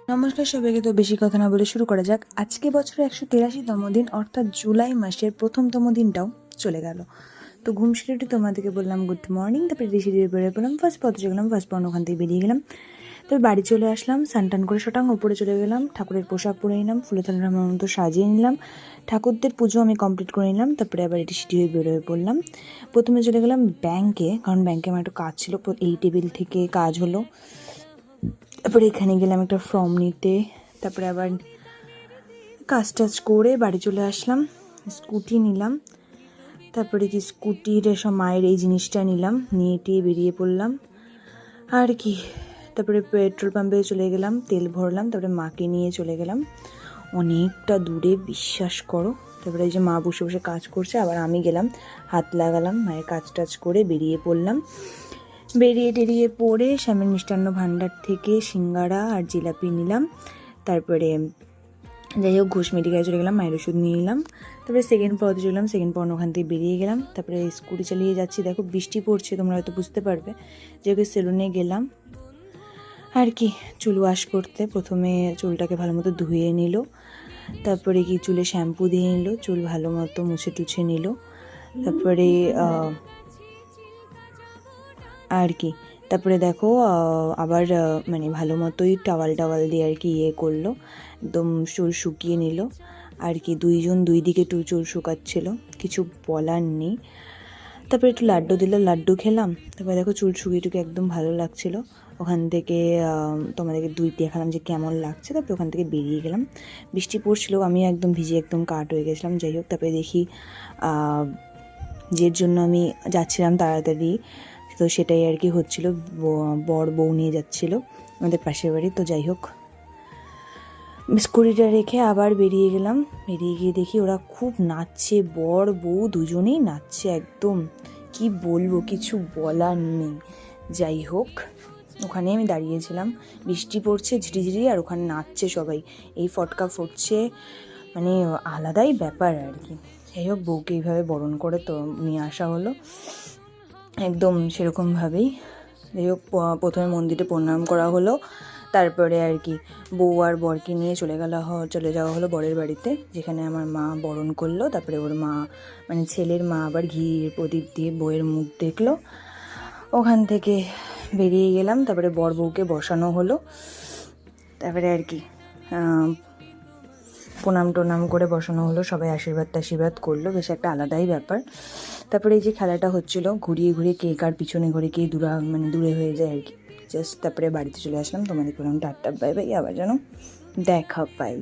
নমস্কার সবাইকে। তো বেশি কথা না বলে শুরু করা যাক। আজকে বছরের 183তম দিন, অর্থাৎ জুলাই মাসের প্রথমতম দিনটাও চলে গেল। তো ঘুম সেরে তোমাদেরকে বললাম গুড মর্নিং, তারপরে রেডি সেরে বেরিয়ে পড়লাম। ফার্স্ট পথে গেলাম, ফার্স্ট পর ওখান থেকে বেরিয়ে গেলাম। তারপর বাড়ি চলে আসলাম, স্নান করে শটাং উপরে চলে গেলাম, ঠাকুরের পোশাক পরে নিলাম, ফুলে থালার মতো সাজিয়ে নিলাম, ঠাকুরদের পুজো আমি কমপ্লিট করে নিলাম। তারপরে আবার এটি সিটি হয়ে বেরোয় পড়লাম। প্রথমে চলে গেলাম ব্যাংকে, কারণ ব্যাংকে আমার একটু কাজ ছিল। এই টেবিল থেকে কাজ হলো। তারপরে এখানে গেলাম একটা ফর্ম নিতে। তারপরে আবার কাজ টাজ করে বাড়ি চলে আসলাম, স্কুটি নিলাম। তারপরে কি স্কুটির সব মায়ের এই জিনিসটা নিলাম, নিয়ে টিয়ে বেরিয়ে পড়লাম আর কি। তারপরে পেট্রোল পাম্পে চলে গেলাম, তেল ভরলাম। তারপরে মাকে নিয়ে চলে গেলাম অনেকটা দূরে, বিশ্বাস করো। তারপরে এই যে মা বসে বসে কাজ করছে, আবার আমি গেলাম, হাত লাগালাম, মায়ের কাজ টাজ করে বেরিয়ে পড়লাম। বেরিয়ে পড়ে শ্যামের মিষ্টান্ন ভাণ্ডার থেকে সিঙ্গারা আর জিলাপি নিলাম। তারপরে যাই হোক ঘোষ মেডিকেলে চলে গেলাম, মায়ের ওষুধ নিয়ে নিলাম। তারপরে সেকেন্ড পথে চলে গেলাম, সেকেন্ড পথ ওখান থেকে বেরিয়ে গেলাম। তারপরে স্কুটি চালিয়ে যাচ্ছি, দেখো বৃষ্টি পড়ছে, তোমরা হয়তো বুঝতে পারবে। যেহেতু সেলুনে গেলাম আর কি চুল ওয়াশ করতে। প্রথমে চুলটাকে ভালো মতো ধুয়ে নিল, তারপরে কি চুলে শ্যাম্পু দিয়ে নিল, চুল ভালো মতো মুছে টুছে নিল। তারপরে আর কি তারপরে দেখো আবার মানে ভালো মতোই টাওয়াল দিয়ে আর কি করলো, একদম চুল শুকিয়ে নিল আর কি। দুইজন দুই দিকে চুল শুকাচ্ছিল, কিছু বলার নেই। তারপরে একটু লাড্ডু দিল, লাড্ডু খেলাম। তারপরে দেখো চুল শুকিয়ে টুকে একদম ভালো লাগছিলো। ওখান থেকে তোমাদেরকে দেখালাম যে কেমন লাগছে। তারপরে ওখান থেকে বেরিয়ে গেলাম, বৃষ্টি পড়ছিলো, আমি একদম ভিজে একদম কাট হয়ে গেছিলাম। যাই হোক তারপরে দেখি যের জন্য আমি যাচ্ছিলাম তাড়াতাড়ি, তো সেটাই আর কি হচ্ছিলো। বর বউ নিয়ে যাচ্ছিলো আমাদের পাশের বাড়ি। তো যাই হোক স্কুটিটা রেখে আবার বেরিয়ে গেলাম। বেরিয়ে গিয়ে দেখি ওরা খুব নাচছে, বর বউ দুজনেই নাচছে, একদম কি বলবো, কিছু বলার নেই। যাই হোক ওখানে আমি দাঁড়িয়েছিলাম, বৃষ্টি পড়ছে ঝিরিঝিরি, আর ওখানে নাচছে সবাই, এই ফটকা ফুটছে, মানে আলাদাই ব্যাপার আর কি। যাই হোক বউকে এইভাবে বরণ করে তো নিয়ে আসা হলো একদম সেরকমভাবেই। যাই হোক প্রথমে মন্দিরে প্রণাম করা হলো, তারপরে আর কি বউ আর বরকে নিয়ে চলে যাওয়া হলো বরের বাড়িতে, যেখানে আমার মা বরণ করলো। তারপরে ওর মা মানে ছেলের মা আবার ঘির প্রদীপ দিয়ে বউয়ের মুখ দেখলো। ওখান থেকে বেরিয়ে গেলাম, তারপরে বর বউকে বসানো হলো। তারপরে আর কি প্রণাম করে বসানো হলো, সবাই আশীর্বাদ করলো, বেশ একটা আলাদাই ব্যাপার। তারপরে এই যে খেলাটা হচ্ছিলো, ঘুরিয়ে কে কার পিছনে ঘুরে কে দূরে হয়ে যায় আর কি। জাস্ট তারপরে বাড়িতে চলে আসলাম, তোমাদের বললাম টাটা বাই বাই, আবার যেন দেখা পাই।